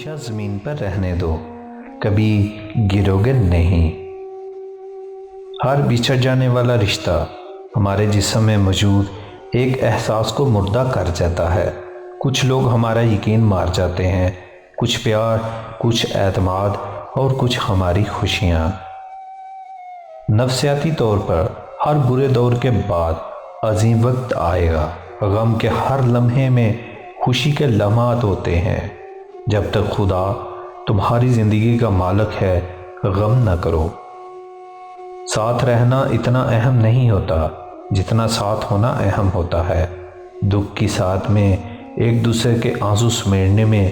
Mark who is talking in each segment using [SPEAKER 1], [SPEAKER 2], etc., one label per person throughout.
[SPEAKER 1] ہمیشہ زمین پر رہنے دو، کبھی گرو گے نہیں۔ ہر بچھڑ جانے والا رشتہ ہمارے جسم میں موجود ایک احساس کو مردہ کر جاتا ہے۔ کچھ لوگ ہمارا یقین مار جاتے ہیں، کچھ پیار، کچھ اعتماد اور کچھ ہماری خوشیاں۔ نفسیاتی طور پر ہر برے دور کے بعد عظیم وقت آئے گا۔ غم کے ہر لمحے میں خوشی کے لمحات ہوتے ہیں۔ جب تک خدا تمہاری زندگی کا مالک ہے، غم نہ کرو۔ ساتھ رہنا اتنا اہم نہیں ہوتا جتنا ساتھ ہونا اہم ہوتا ہے۔ دکھ کی ساتھ میں ایک دوسرے کے آنسو سمیٹنے میں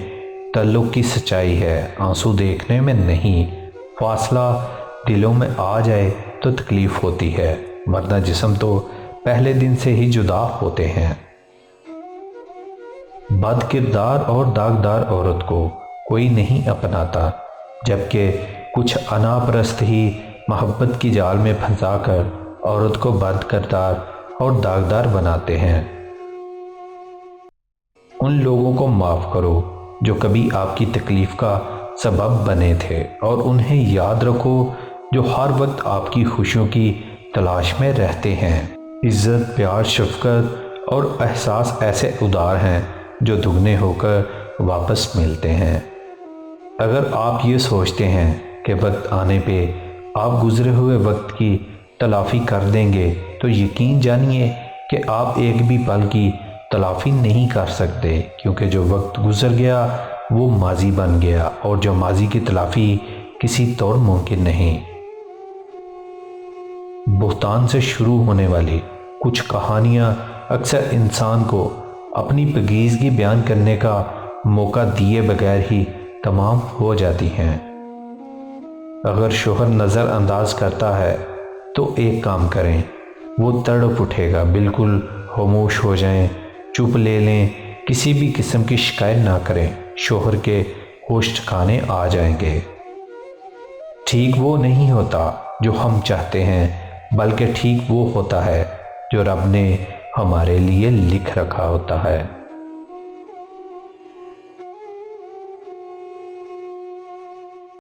[SPEAKER 1] تعلق کی سچائی ہے، آنسو دیکھنے میں نہیں۔ فاصلہ دلوں میں آ جائے تو تکلیف ہوتی ہے، ورنہ جسم تو پہلے دن سے ہی جدا ہوتے ہیں۔ بد کردار اور داغدار عورت کو کوئی نہیں اپناتا، جبکہ کچھ انا پرست ہی محبت کی جال میں پھنسا کر عورت کو بد کردار اور داغدار بناتے ہیں۔ ان لوگوں کو معاف کرو جو کبھی آپ کی تکلیف کا سبب بنے تھے، اور انہیں یاد رکھو جو ہر وقت آپ کی خوشیوں کی تلاش میں رہتے ہیں۔ عزت، پیار، شفقت اور احساس ایسے ادار ہیں جو دگنے ہو کر واپس ملتے ہیں۔ اگر آپ یہ سوچتے ہیں کہ وقت آنے پہ آپ گزرے ہوئے وقت کی تلافی کر دیں گے، تو یقین جانیے کہ آپ ایک بھی پل کی تلافی نہیں کر سکتے، کیونکہ جو وقت گزر گیا وہ ماضی بن گیا، اور جو ماضی کی تلافی کسی طور ممکن نہیں۔ بہتان سے شروع ہونے والی کچھ کہانیاں اکثر انسان کو اپنی پاکیزگی بیان کرنے کا موقع دیے بغیر ہی تمام ہو جاتی ہیں۔ اگر شوہر نظر انداز کرتا ہے تو ایک کام کریں، وہ تڑپ اٹھے گا، بالکل خاموش ہو جائیں، چپ لے لیں، کسی بھی قسم کی شکایت نہ کریں، شوہر کے ہوش ٹھکانے آ جائیں گے۔ ٹھیک وہ نہیں ہوتا جو ہم چاہتے ہیں، بلکہ ٹھیک وہ ہوتا ہے جو رب نے ہمارے لیے لکھ رکھا ہوتا ہے۔